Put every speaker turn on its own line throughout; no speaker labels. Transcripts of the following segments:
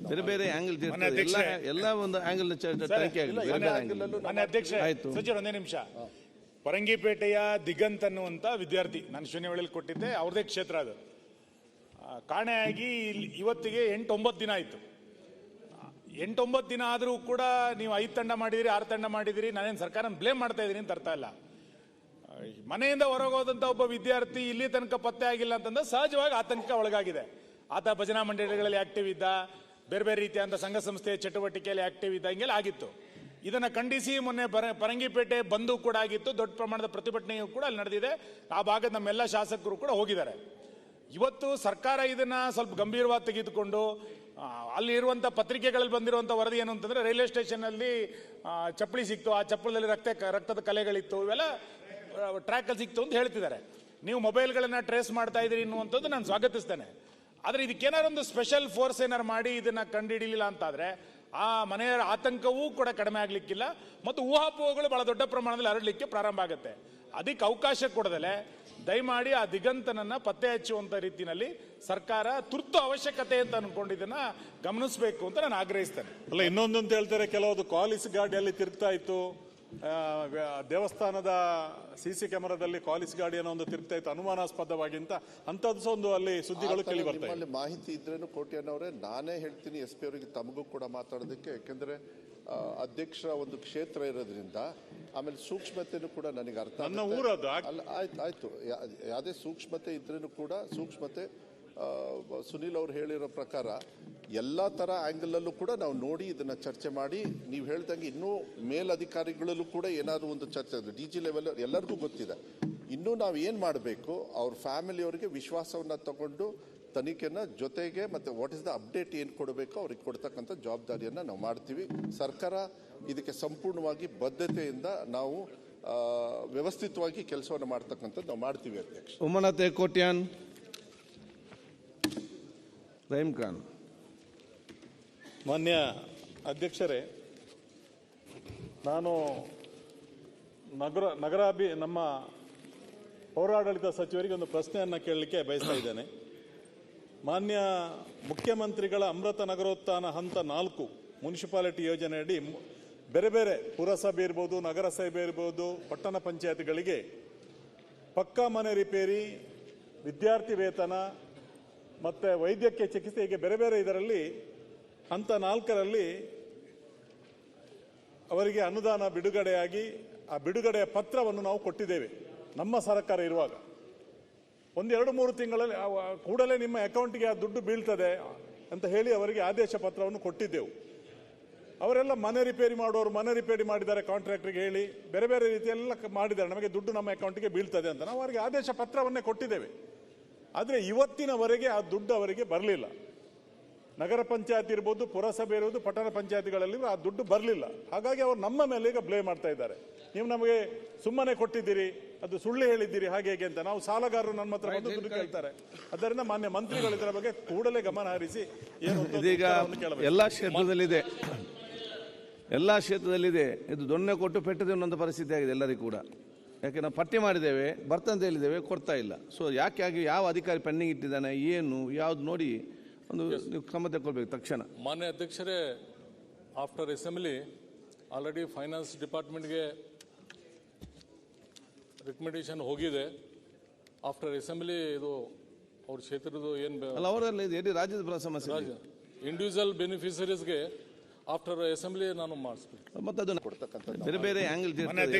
ಬೇರೆ ಬೇರೆ ಆಂಗಲ್ ಎಲ್ಲ ಒಂದು ಆಂಗಲ್ ತನಿಖೆ
ಆಗಿದೆ. ಅಧ್ಯಕ್ಷ ಸಚಿವರು ಒಂದೇ ನಿಮಿಷ. ಪರಂಗಿಪೇಟೆಯ ದಿಗಂತ್ ಅನ್ನುವಂತ ವಿದ್ಯಾರ್ಥಿ ನಾನು ಶೂನ್ಯವೇಳೆಯಲ್ಲಿ ಕೊಟ್ಟಿದ್ದೆ, ಅವ್ರದೇ ಕ್ಷೇತ್ರ ಅದು. ಕಾಣೆಯಾಗಿ ಇವತ್ತಿಗೆ 8-9 ದಿನ ಆಯ್ತು. 8-9 ದಿನ ಆದರೂ ಕೂಡ ನೀವು 5 ತಂಡ ಮಾಡಿದಿರಿ, 6 ತಂಡ ಮಾಡಿದಿರಿ, ನಾನೇನು ಸರ್ಕಾರ ಬ್ಲೇಮ್ ಮಾಡ್ತಾ ಇದ್ದೀನಿ ಅಂತ ಅರ್ಥ ಇಲ್ಲ. ಮನೆಯಿಂದ ಹೊರಗೋದಂತ ಒಬ್ಬ ವಿದ್ಯಾರ್ಥಿ ಇಲ್ಲಿ ತನಕ ಪತ್ತೆ ಆಗಿಲ್ಲ ಅಂತಂದ್ರೆ ಸಹಜವಾಗಿ ಆತಂಕ ಒಳಗಾಗಿದೆ. ಆತ ಭಜನಾ ಮಂಡಳಿಗಳಲ್ಲಿ ಆಕ್ಟಿವ್ ಇದ್ದ, ಬೇರೆ ಬೇರೆ ರೀತಿಯಾದ ಸಂಘ ಸಂಸ್ಥೆಯ ಚಟುವಟಿಕೆಯಲ್ಲಿ ಆಕ್ಟಿವ್ ಇದ್ದ, ಹಿಂಗೆಲ್ಲ ಆಗಿತ್ತು. ಇದನ್ನ ಖಂಡಿಸಿ ಮೊನ್ನೆ ಪರಂಗಿಪೇಟೆ ಬಂದು ಕೂಡ ಆಗಿತ್ತು. ದೊಡ್ಡ ಪ್ರಮಾಣದ ಪ್ರತಿಭಟನೆಯೂ ಕೂಡ ಅಲ್ಲಿ ನಡೆದಿದೆ. ಆ ಭಾಗದ ನಮ್ಮೆಲ್ಲ ಶಾಸಕರು ಕೂಡ ಹೋಗಿದ್ದಾರೆ. ಇವತ್ತು ಸರ್ಕಾರ ಇದನ್ನ ಸ್ವಲ್ಪ ಗಂಭೀರವಾಗಿ ತೆಗೆದುಕೊಂಡು ಅಲ್ಲಿ ಇರುವಂತ ಪತ್ರಿಕೆಗಳಲ್ಲಿ ಬಂದಿರುವಂತ ವರದಿ ಏನು ಅಂತಂದ್ರೆ ರೈಲ್ವೆ ಸ್ಟೇಷನ್ ಅಲ್ಲಿ ಚಪ್ಪಲಿ ಸಿಕ್ತು, ಆ ಚಪ್ಪಲಲ್ಲಿ ರಕ್ತದ ಕಲೆಗಳಿತ್ತು, ಇವೆಲ್ಲ ಟ್ರ್ಯಾಕ್ ಅಲ್ಲಿ ಸಿಕ್ತು ಅಂತ ಹೇಳ್ತಿದ್ದಾರೆ. ನೀವು ಮೊಬೈಲ್ಗಳನ್ನ ಟ್ರೇಸ್ ಮಾಡ್ತಾ ಇದ್ದೀರಿ ಅನ್ನುವಂಥದ್ದು ನಾನು ಸ್ವಾಗತಿಸ್ತೇನೆ. ಆದ್ರೆ ಇದಕ್ಕೇನಾರು ಒಂದು ಸ್ಪೆಷಲ್ ಫೋರ್ಸ್ ಏನಾರು ಮಾಡಿ ಇದನ್ನ ಕಂಡುಹಿಡಿಲಿಲ್ಲ ಅಂತಾದ್ರೆ ಆ ಮನೆಯ ಆತಂಕವೂ ಕೂಡ ಕಡಿಮೆ ಆಗ್ಲಿಕ್ಕಿಲ್ಲ ಮತ್ತು ಊಹಾಪೋಹಗಳು ಬಹಳ ದೊಡ್ಡ ಪ್ರಮಾಣದಲ್ಲಿ ಹರಡಲಿಕ್ಕೆ ಪ್ರಾರಂಭ ಆಗುತ್ತೆ. ಅದಕ್ಕೆ ಅವಕಾಶ ಕೊಡದಲೆ ದಯಮಾಡಿ ಆ ದಿಗಂತನನ್ನ ಪತ್ತೆ ಹಚ್ಚುವಂತ ರೀತಿಯಲ್ಲಿ ಸರ್ಕಾರ ತುರ್ತು ಅವಶ್ಯಕತೆ ಅಂತ ಅನ್ಕೊಂಡಿದ್ದನ್ನ ಗಮನಿಸಬೇಕು ಅಂತ ನಾನು ಆಗ್ರಹಿಸ್ತೇನೆ.
ಅಲ್ಲ, ಇನ್ನೊಂದು ಅಂತ ಹೇಳ್ತಾರೆ, ಕೆಲವೊಂದು ಕಾಲಿಸ್ ಗಾಡಿಯಲ್ಲಿ ತಿರುಗ್ತಾ ಇತ್ತು, ದೇವಸ್ಥಾನದ ಸಿಸಿ ಕ್ಯಾಮೆರಾದಲ್ಲಿ ಕಾಲಿಸ್ ಗಾಡಿ ಅನ್ನೋ ಒಂದು ತಿರುಗ್ತಾ ಇತ್ತು ಅನುಮಾನಾಸ್ಪದವಾಗಿ ಅಂತ, ಅಂತದ್ದು ಒಂದು ಅಲ್ಲಿ ಸುದ್ದಿಗಳು ಕೇಳಿ ಬರ್ತಾ ಇದೆ.
ಮಾಹಿತಿ ಇದ್ರೇನು ಕೋಟ್ಯಾನವರೇ ನಾನೇ ಹೇಳ್ತೀನಿ SP ಅವರಿಗೆ, ತಮಗೂ ಕೂಡ ಮಾತಾಡೋದಕ್ಕೆ. ಯಾಕೆಂದ್ರೆ ಅಧ್ಯಕ್ಷರ ಒಂದು ಕ್ಷೇತ್ರ ಇರೋದ್ರಿಂದ ಆಮೇಲೆ ಸೂಕ್ಷ್ಮತೆನೂ ಕೂಡ ನನಗೆ ಅರ್ಥ.
ನನ್ನ ಊರದು
ಅಲ್ಲ, ಆಯ್ತು ಯಾವುದೇ ಸೂಕ್ಷ್ಮತೆ ಇದ್ರೇನು ಕೂಡ ಸೂಕ್ಷ್ಮತೆ ಸುನೀಲ್ ಅವ್ರು ಹೇಳಿರೋ ಪ್ರಕಾರ ಎಲ್ಲ ಥರ ಆ್ಯಂಗಲಲ್ಲೂ ಕೂಡ ನಾವು ನೋಡಿ ಇದನ್ನು ಚರ್ಚೆ ಮಾಡಿ, ನೀವು ಹೇಳ್ದಂಗೆ ಇನ್ನೂ ಮೇಲಧಿಕಾರಿಗಳಲ್ಲೂ ಕೂಡ ಏನಾದರೂ ಒಂದು ಚರ್ಚೆ, DG ಲೆವೆಲ್ ಎಲ್ಲರಿಗೂ ಗೊತ್ತಿದೆ. ಇನ್ನೂ ನಾವು ಏನು ಮಾಡಬೇಕು, ಅವ್ರ ಫ್ಯಾಮಿಲಿಯವರಿಗೆ ವಿಶ್ವಾಸವನ್ನು ತಗೊಂಡು ತನಿಖೆನ ಜೊತೆಗೆ ಮತ್ತು ವಾಟ್ ಇಸ್ ದ ಅಪ್ಡೇಟ್ ಏನು ಕೊಡಬೇಕು ಅವ್ರಿಗೆ ಕೊಡ್ತಕ್ಕಂಥ ಜವಾಬ್ದಾರಿಯನ್ನು ನಾವು ಮಾಡ್ತೀವಿ. ಸರ್ಕಾರ ಇದಕ್ಕೆ ಸಂಪೂರ್ಣವಾಗಿ ಬದ್ಧತೆಯಿಂದ ನಾವು ವ್ಯವಸ್ಥಿತವಾಗಿ ಕೆಲಸವನ್ನು ಮಾಡ್ತಕ್ಕಂಥದ್ದು ನಾವು ಮಾಡ್ತೀವಿ. ಅಧ್ಯಕ್ಷ
ಉಮ್ಮನತೆ ಕೋಟ್ಯಾನ್ ರಹೀಮ್ ಖಾನ್.
ಮಾನ್ಯ ಅಧ್ಯಕ್ಷರೇ, ನಾನು ನಮ್ಮ ಪೌರಾಡಳಿತ ಸಚಿವರಿಗೆ ಒಂದು ಪ್ರಶ್ನೆಯನ್ನು ಕೇಳಲಿಕ್ಕೆ ಬಯಸ್ತಾ ಇದ್ದೇನೆ. ಮಾನ್ಯ ಮುಖ್ಯಮಂತ್ರಿಗಳ ಅಮೃತ ನಗರೋತ್ಥಾನ ಹಂತ 4 ಮುನ್ಸಿಪಾಲಿಟಿ ಯೋಜನೆಯಡಿ ಬೇರೆ ಬೇರೆ ಪುರಸಭೆ ಇರ್ಬೋದು, ನಗರಸಭೆ ಇರ್ಬೋದು, ಪಟ್ಟಣ ಪಂಚಾಯತ್ಗಳಿಗೆ ಪಕ್ಕಾ ಮನೆ ರಿಪೇರಿ, ವಿದ್ಯಾರ್ಥಿ ವೇತನ ಮತ್ತು ವೈದ್ಯಕೀಯ ಚಿಕಿತ್ಸೆ, ಹೀಗೆ ಬೇರೆ ಬೇರೆ ಇದರಲ್ಲಿ ಹಂತ 4ರಲ್ಲಿ ಅವರಿಗೆ ಅನುದಾನ ಬಿಡುಗಡೆಯಾಗಿ ಆ ಬಿಡುಗಡೆಯ ಪತ್ರವನ್ನು ನಾವು ಕೊಟ್ಟಿದ್ದೇವೆ. ನಮ್ಮ ಸರ್ಕಾರ ಇರುವಾಗ 1-2-3 ತಿಂಗಳಲ್ಲಿ ಕೂಡಲೇ ನಿಮ್ಮ ಅಕೌಂಟಿಗೆ ಆ ದುಡ್ಡು ಬೀಳ್ತದೆ ಅಂತ ಹೇಳಿ ಅವರಿಗೆ ಆದೇಶ ಪತ್ರವನ್ನು ಕೊಟ್ಟಿದ್ದೆವು. ಅವರೆಲ್ಲ ಮನೆ ರಿಪೇರಿ ಮಾಡುವವರು ಮನೆ ರಿಪೇರಿ ಮಾಡಿದ್ದಾರೆ, ಕಾಂಟ್ರಾಕ್ಟರ್ಗೆ ಹೇಳಿ ಬೇರೆ ಬೇರೆ ರೀತಿಯೆಲ್ಲ ಮಾಡಿದ್ದಾರೆ, ನಮಗೆ ದುಡ್ಡು ನಮ್ಮ ಅಕೌಂಟಿಗೆ ಬೀಳ್ತದೆ ಅಂತ ನಾವು ಅವರಿಗೆ ಆದೇಶ ಪತ್ರವನ್ನೇ ಕೊಟ್ಟಿದ್ದೇವೆ. ಆದರೆ ಇವತ್ತಿನವರೆಗೆ ಆ ದುಡ್ಡು ಅವರಿಗೆ ಬರಲಿಲ್ಲ. ನಗರ ಪಂಚಾಯತ್ ಇರ್ಬೋದು, ಪುರಸಭೆ ಇರ್ಬೋದು, ಪಟ್ಟಣ ಪಂಚಾಯತ್ಗಳಲ್ಲಿ ಆ ದುಡ್ಡು ಬರಲಿಲ್ಲ. ಹಾಗಾಗಿ ಅವರು ನಮ್ಮ ಮೇಲೆ ಈಗ ಬ್ಲೇಮ್ ಮಾಡ್ತಾ ಇದ್ದಾರೆ. ನೀವು ನಮಗೆ ಸುಮ್ಮನೆ ಕೊಟ್ಟಿದ್ದೀರಿ, ಅದು ಸುಳ್ಳು ಹೇಳಿದ್ದೀರಿ, ಹಾಗೆ ಹೇಗೆ ಅಂತ. ನಾವು ಸಾಲಗಾರರು ನಮ್ಮ ಹತ್ರ ಬಂದು ದುಡ್ಡು ಕೇಳ್ತಾರೆ. ಅದರಿಂದ ಮಾನ್ಯ ಮಂತ್ರಿಗಳು ಇದರ ಬಗ್ಗೆ ಕೂಡಲೇ ಗಮನ ಹರಿಸಿ ಏನು
ಇದೀಗ ಎಲ್ಲ ಕ್ಷೇತ್ರದಲ್ಲಿದೆ ಇದು ದೊಣ್ಣೆ ಕೊಟ್ಟು ಪೆಟ್ಟದೆ ಅನ್ನೋ ಪರಿಸ್ಥಿತಿ ಆಗಿದೆ ಎಲ್ಲರಿಗೂ ಕೂಡ. ಯಾಕೆ ನಾವು ಪಟ್ಟಿ ಮಾಡಿದ್ದೇವೆ, ಬರ್ತಂತ ಹೇಳಿದ್ದೇವೆ, ಕೊಡ್ತಾ ಇಲ್ಲ. ಸೊ ಯಾಕೆ ಯಾವ ಅಧಿಕಾರಿ ಪೆಂಡಿಂಗ್ ಇಟ್ಟಿದ್ದಾನೆ, ಏನು ಯಾವ್ದು ನೋಡಿ ಒಂದು ನೀವು ಕ್ರಮ ತಗೊಳ್ಬೇಕು ತಕ್ಷಣ.
ಮಾನ್ಯ ಅಧ್ಯಕ್ಷರೇ, ಆಫ್ಟರ್ ಅಸೆಂಬ್ಲಿ ಆಲ್ರೆಡಿ ಫೈನಾನ್ಸ್ ಡಿಪಾರ್ಟ್ಮೆಂಟ್ಗೆ ರಿಕಮೆಂಡೇಶನ್ ಹೋಗಿದೆ. ಆಫ್ಟರ್ ಅಸೆಂಬ್ಲಿ ಇದು ಅವ್ರ ಕ್ಷೇತ್ರದ ಏನು
ಅಲ್ಲ, ಅವರೆಲ್ಲ ಇದೆ ರಾಜ್ಯದ ಸಮಸ್ಯೆ,
ಇಂಡಿವಿಜುವಲ್ ಬೆನಿಫಿಷರೀಸ್ಗೆ ಆಫ್ಟರ್ ಅಸೆಂಬ್ಲಿ ನಾನು ಮಾಡಿಸ್ಬೇಕು.
ಮತ್ತೆ ಅದನ್ನು ಕೊಡ್ತಕ್ಕಂಥ ಬೇರೆ ಬೇರೆ ಆಂಗಲ್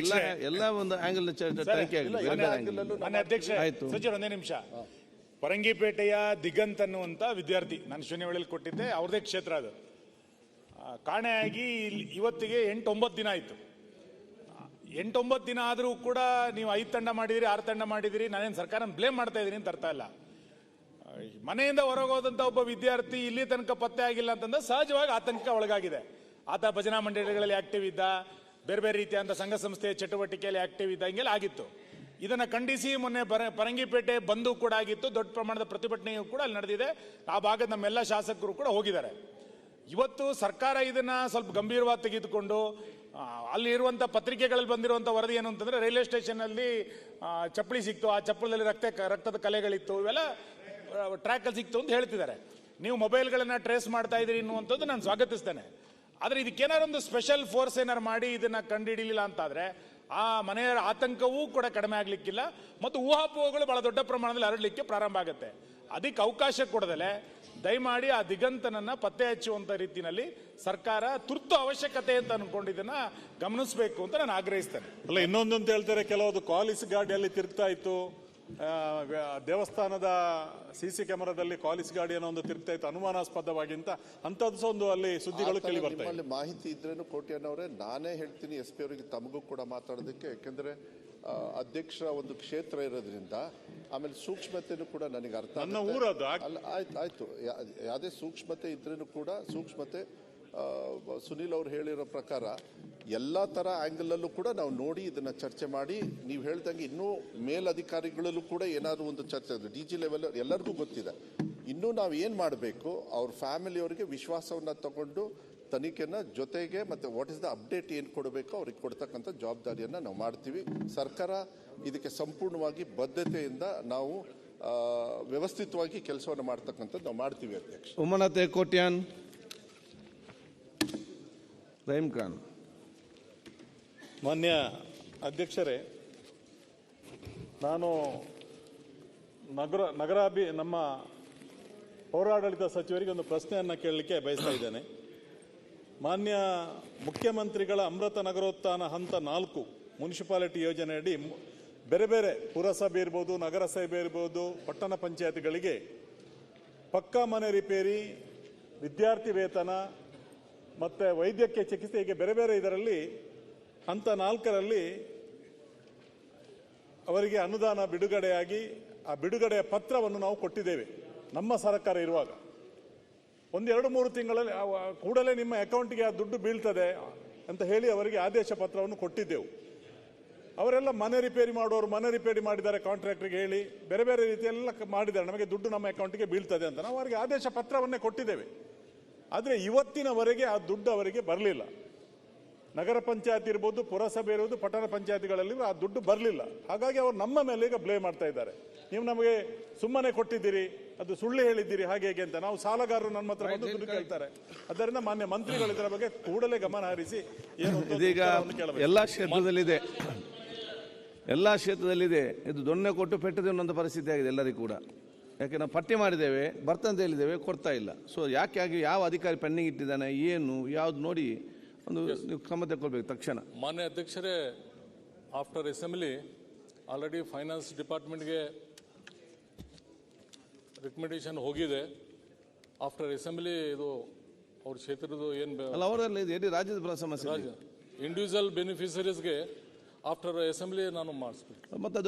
ಎಲ್ಲ ಒಂದು ಆಂಗಲ್ ತನಿಖೆ ಆಗಿದೆ.
ಅಧ್ಯಕ್ಷ ಸಚಿವರು ಒಂದೇ ನಿಮಿಷ. ಪರಂಗಿಪೇಟೆಯ ದಿಗಂತ್ ಅನ್ನುವಂತ ವಿದ್ಯಾರ್ಥಿ ನಾನು ಶೂನ್ಯವೇಳೆಯಲ್ಲಿ ಕೊಟ್ಟಿದ್ದೆ, ಅವ್ರದೇ ಕ್ಷೇತ್ರ ಅದು. ಕಾಣೆಯಾಗಿ ಇವತ್ತಿಗೆ 8-9 ದಿನ ಆಯ್ತು. 8-9 ದಿನ ಆದರೂ ಕೂಡ ನೀವು 5 ತಂಡ ಮಾಡಿದಿರಿ, 6 ತಂಡ ಮಾಡಿದಿರಿ, ನಾನೇನು ಸರ್ಕಾರ ಬ್ಲೇಮ್ ಮಾಡ್ತಾ ಇದ್ದೀನಿ ಅಂತ ಅರ್ಥ ಇಲ್ಲ. ಮನೆಯಿಂದ ಹೊರಗೋದಂತ ಒಬ್ಬ ವಿದ್ಯಾರ್ಥಿ ಇಲ್ಲಿ ತನಕ ಪತ್ತೆ ಆಗಿಲ್ಲ ಅಂತಂದ್ರೆ ಸಹಜವಾಗಿ ಆತಂಕ ಒಳಗಾಗಿದೆ. ಆತ ಭಜನಾ ಮಂಡಳಿಗಳಲ್ಲಿ ಆಕ್ಟಿವ್ ಇದ್ದ, ಬೇರೆ ಬೇರೆ ರೀತಿಯಾದ ಸಂಘ ಸಂಸ್ಥೆಯ ಚಟುವಟಿಕೆಯಲ್ಲಿ ಆಕ್ಟಿವ್ ಇದ್ದ, ಹಿಂಗೆಲ್ಲ ಆಗಿತ್ತು. ಇದನ್ನ ಖಂಡಿಸಿ ಮೊನ್ನೆ ಪರಂಗಿಪೇಟೆ ಬಂದು ಕೂಡ ಆಗಿತ್ತು. ದೊಡ್ಡ ಪ್ರಮಾಣದ ಪ್ರತಿಭಟನೆಯೂ ಕೂಡ ಅಲ್ಲಿ ನಡೆದಿದೆ. ಆ ಭಾಗದ ನಮ್ಮೆಲ್ಲ ಶಾಸಕರು ಕೂಡ ಹೋಗಿದ್ದಾರೆ. ಇವತ್ತು ಸರ್ಕಾರ ಇದನ್ನ ಸ್ವಲ್ಪ ಗಂಭೀರವಾಗಿ ತೆಗೆದುಕೊಂಡು ಅಲ್ಲಿ ಇರುವಂತ ಪತ್ರಿಕೆಗಳಲ್ಲಿ ಬಂದಿರುವಂತ ವರದಿ ಏನು ಅಂತಂದ್ರೆ ರೈಲ್ವೆ ಸ್ಟೇಷನ್ ಅಲ್ಲಿ ಚಪ್ಪಲಿ ಸಿಕ್ತು, ಆ ಚಪ್ಪಲಲ್ಲಿ ರಕ್ತದ ಕಲೆಗಳಿತ್ತು, ಇವೆಲ್ಲ ಟ್ರ್ಯಾಕ್ ಅಲ್ಲಿ ಸಿಕ್ತು ಅಂತ ಹೇಳ್ತಿದ್ದಾರೆ. ನೀವು ಮೊಬೈಲ್ಗಳನ್ನ ಟ್ರೇಸ್ ಮಾಡ್ತಾ ಇದ್ದೀರಿ ಅನ್ನುವಂಥದ್ದು ನಾನು ಸ್ವಾಗತಿಸ್ತೇನೆ. ಆದರೆ ಇದಕ್ಕೇನಾದ್ರು ಒಂದು ಸ್ಪೆಷಲ್ ಫೋರ್ಸ್ ಏನಾರು ಮಾಡಿ ಇದನ್ನ ಕಂಡುಹಿಡಿಯಲಿಲ್ಲ ಅಂತಾದ್ರೆ ಆ ಮನೆಯ ಆತಂಕವೂ ಕೂಡ ಕಡಿಮೆ ಆಗ್ಲಿಕ್ಕಿಲ್ಲ ಮತ್ತು ಊಹಾಪೋಹಗಳು ಬಹಳ ದೊಡ್ಡ ಪ್ರಮಾಣದಲ್ಲಿ ಹರಡಲಿಕ್ಕೆ ಪ್ರಾರಂಭ ಆಗುತ್ತೆ. ಅದಕ್ಕೆ ಅವಕಾಶ ಕೊಡದಲೆ ದಯಮಾಡಿ ಆ ದಿಗಂತನನ್ನ ಪತ್ತೆ ಹಚ್ಚುವಂತ ರೀತಿಯಲ್ಲಿ ಸರ್ಕಾರ ತುರ್ತು ಅವಶ್ಯಕತೆ ಅಂತ ಅನ್ಕೊಂಡಿದ್ದನ್ನ ಗಮನಿಸಬೇಕು ಅಂತ ನಾನು ಆಗ್ರಹಿಸ್ತೇನೆ.
ಅಲ್ಲ, ಇನ್ನೊಂದು ಅಂತ ಹೇಳ್ತಾರೆ, ಕೆಲವೊಂದು ಕಾಲಿಸ್ ಗಾಡಿಯಲ್ಲಿ ತಿರುಗ್ತಾ ಇತ್ತು, ದೇವಸ್ಥಾನದ ಸಿಸಿ ಕ್ಯಾಮೆರಾದಲ್ಲಿ ಕಾಲಿಸ್ ಗಾಡಿ ಅನ್ನೋ ಒಂದು ತಿರುಗ್ತಾ ಇತ್ತು ಅನುಮಾನಾಸ್ಪದವಾಗಿ ಅಂತ, ಅಂತದ್ದು ಸಹ ಒಂದು ಅಲ್ಲಿ ಸುದ್ದಿಗಳು ಕೇಳಿ ಬರ್ತಾ ಇದೆ.
ಮಾಹಿತಿ ಇದ್ರೇನು ಕೋಟ್ಯಾನವರೇ, ನಾನೇ ಹೇಳ್ತೀನಿ ಎಸ್ ಪಿ ಅವರಿಗೆ, ತಮಗೂ ಕೂಡ ಮಾತಾಡೋದಕ್ಕೆ, ಯಾಕೆಂದ್ರೆ ಅಧ್ಯಕ್ಷರ ಒಂದು ಕ್ಷೇತ್ರ ಇರೋದ್ರಿಂದ, ಆಮೇಲೆ ಸೂಕ್ಷ್ಮತೆನೂ ಕೂಡ ನನಗೆ ಅರ್ಥ
ನನ್ನ ಊರದು
ಆಯ್ತು. ಯಾವುದೇ ಸೂಕ್ಷ್ಮತೆ ಇದ್ರೇನು ಕೂಡ ಸೂಕ್ಷ್ಮತೆ ಸುನೀಲ್ ಅವ್ರು ಹೇಳಿರೋ ಪ್ರಕಾರ ಎಲ್ಲ ತರ ಆಂಗಲ್ ಅಲ್ಲೂ ಕೂಡ ನಾವು ನೋಡಿ ಇದನ್ನ ಚರ್ಚೆ ಮಾಡಿ, ನೀವು ಹೇಳ್ದಂಗೆ ಇನ್ನೂ ಮೇಲಧಿಕಾರಿಗಳಲ್ಲೂ ಕೂಡ ಏನಾದ್ರು ಒಂದು ಚರ್ಚೆ, DG ಲೆವೆಲ್ ಎಲ್ಲರಿಗೂ ಗೊತ್ತಿದೆ. ಇನ್ನೂ ನಾವು ಏನ್ ಮಾಡಬೇಕು, ಅವ್ರ ಫ್ಯಾಮಿಲಿಯವರಿಗೆ ವಿಶ್ವಾಸವನ್ನ ತಗೊಂಡು ತನಿಖೆನ ಜೊತೆಗೆ ಮತ್ತೆ ವಾಟ್ ಇಸ್ ದ ಅಪ್ಡೇಟ್ ಏನು ಕೊಡಬೇಕು ಅವ್ರಿಗೆ ಕೊಡ್ತಕ್ಕಂಥ ಜವಾಬ್ದಾರಿಯನ್ನ ನಾವು ಮಾಡ್ತೀವಿ. ಸರ್ಕಾರ ಇದಕ್ಕೆ ಸಂಪೂರ್ಣವಾಗಿ ಬದ್ಧತೆಯಿಂದ ನಾವು ವ್ಯವಸ್ಥಿತವಾಗಿ ಕೆಲಸವನ್ನು ಮಾಡ್ತಕ್ಕಂಥದ್ದು ನಾವು ಮಾಡ್ತೀವಿ. ಅಧ್ಯಕ್ಷ
ಉಮ್ಮನತೆ ಕೋಟ್ಯಾನ್ ರಹೀಮ್ ಖಾನ್.
ಮಾನ್ಯ ಅಧ್ಯಕ್ಷರೇ, ನಾನು ನಮ್ಮ ಪೌರಾಡಳಿತ ಸಚಿವರಿಗೆ ಒಂದು ಪ್ರಶ್ನೆಯನ್ನು ಕೇಳಲಿಕ್ಕೆ ಬಯಸ್ತಾ ಇದ್ದೇನೆ. ಮಾನ್ಯ ಮುಖ್ಯಮಂತ್ರಿಗಳ ಅಮೃತ ನಗರೋತ್ಥಾನ ಹಂತ 4 ಮುನ್ಸಿಪಾಲಿಟಿ ಯೋಜನೆಯಡಿ ಬೇರೆ ಬೇರೆ ಪುರಸಭೆ ಇರ್ಬೋದು, ನಗರಸಭೆ ಇರ್ಬೋದು, ಪಟ್ಟಣ ಪಂಚಾಯತ್ಗಳಿಗೆ ಪಕ್ಕಾ ಮನೆ ರಿಪೇರಿ, ವಿದ್ಯಾರ್ಥಿ ವೇತನ ಮತ್ತು ವೈದ್ಯಕೀಯ ಚಿಕಿತ್ಸೆ, ಹೀಗೆ ಬೇರೆ ಬೇರೆ ಇದರಲ್ಲಿ ಹಂತ 4ರಲ್ಲಿ ಅವರಿಗೆ ಅನುದಾನ ಬಿಡುಗಡೆಯಾಗಿ ಆ ಬಿಡುಗಡೆಯ ಪತ್ರವನ್ನು ನಾವು ಕೊಟ್ಟಿದ್ದೇವೆ ನಮ್ಮ ಸರ್ಕಾರ ಇರುವಾಗ. 1-2-3 ತಿಂಗಳಲ್ಲಿ ಕೂಡಲೇ ನಿಮ್ಮ ಅಕೌಂಟಿಗೆ ಆ ದುಡ್ಡು ಬೀಳ್ತದೆ ಅಂತ ಹೇಳಿ ಅವರಿಗೆ ಆದೇಶ ಪತ್ರವನ್ನು ಕೊಟ್ಟಿದ್ದೆವು. ಅವರೆಲ್ಲ ಮನೆ ರಿಪೇರಿ ಮಾಡುವವರು ಮನೆ ರಿಪೇರಿ ಮಾಡಿದ್ದಾರೆ, ಕಾಂಟ್ರಾಕ್ಟರ್ಗೆ ಹೇಳಿ ಬೇರೆ ಬೇರೆ ರೀತಿಯೆಲ್ಲ ಮಾಡಿದ್ದಾರೆ, ನಮಗೆ ದುಡ್ಡು ನಮ್ಮ ಅಕೌಂಟಿಗೆ ಬೀಳ್ತದೆ ಅಂತ ನಾವು ಅವರಿಗೆ ಆದೇಶ ಪತ್ರವನ್ನೇ ಕೊಟ್ಟಿದ್ದೇವೆ. ಆದರೆ ಇವತ್ತಿನವರೆಗೆ ಆ ದುಡ್ಡು ಅವರಿಗೆ ಬರಲಿಲ್ಲ. ನಗರ ಪಂಚಾಯತ್ ಇರ್ಬೋದು, ಪುರಸಭೆ ಇರ್ಬೋದು, ಪಟ್ಟಣ ಪಂಚಾಯತ್ಗಳಲ್ಲಿ ಆ ದುಡ್ಡು ಬರಲಿಲ್ಲ. ಹಾಗಾಗಿ ಅವರು ನಮ್ಮ ಮೇಲೆ ಈಗ ಬ್ಲೇಮ್ ಮಾಡ್ತಾ ಇದ್ದಾರೆ, ನೀವು ನಮಗೆ ಸುಮ್ಮನೆ ಕೊಟ್ಟಿದ್ದೀರಿ, ಅದು ಸುಳ್ಳು ಹೇಳಿದ್ದೀರಿ, ಹಾಗೆ ಹೇಗೆ ಅಂತ. ನಾವು ಸಾಲಗಾರರು ನನ್ನ ಹತ್ರ ಬಂದು ದುಡ್ಡು ಕೇಳ್ತಾರೆ. ಅದರಿಂದ ಮಾನ್ಯ ಮಂತ್ರಿಗಳು ಇದರ ಬಗ್ಗೆ ಕೂಡಲೇ ಗಮನ ಹರಿಸಿ ಏನು
ಇದೀಗ ಎಲ್ಲಾ ಕ್ಷೇತ್ರದಲ್ಲಿದೆ, ಎಲ್ಲಾ ಕ್ಷೇತ್ರದಲ್ಲಿದೆ. ಇದು ದೊಣ್ಣೆ ಕೊಟ್ಟು ಪೆಟ್ಟದೆ ಅನ್ನೋ ಪರಿಸ್ಥಿತಿ ಆಗಿದೆ ಎಲ್ಲರಿಗೂ ಕೂಡ. ಯಾಕೆ ನಾವು ಪಟ್ಟಿ ಮಾಡಿದ್ದೇವೆ, ಬರ್ತಂತ ಹೇಳಿದ್ದೇವೆ, ಕೊಡ್ತಾ ಇಲ್ಲ. ಸೊ ಯಾಕೆ ಯಾವ ಅಧಿಕಾರಿ ಪೆಂಡಿಂಗ್ ಇಟ್ಟಿದ್ದಾನೆ, ಏನು ಯಾವ್ದು ನೋಡಿ ಒಂದು ನೀವು ಕ್ರಮ ತಗೊಳ್ಬೇಕು ತಕ್ಷಣ.
ಮಾನ್ಯ ಅಧ್ಯಕ್ಷರೇ, ಆಫ್ಟರ್ ಅಸೆಂಬ್ಲಿ ಆಲ್ರೆಡಿ ಫೈನಾನ್ಸ್ ಡಿಪಾರ್ಟ್ಮೆಂಟ್ಗೆ ರಿಕಮೆಂಡೇಶನ್ ಹೋಗಿದೆ. ಆಫ್ಟರ್ ಅಸೆಂಬ್ಲಿ ಇದು ಅವ್ರ ಕ್ಷೇತ್ರದ ಏನು
ಅಲ್ಲ, ಅವರಲ್ಲಿ ಇದು ರಾಜ್ಯದ ಸಮಸ್ಯೆ,
ಇಂಡಿವಿಜುವಲ್ ಬೆನಿಫಿಷರೀಸ್ಗೆ ಆಫ್ಟರ್ ಅಸೆಂಬ್ಲಿ ನಾನು ಮಾಡಿಸ್ಬೇಕು.
ಮತ್ತೆ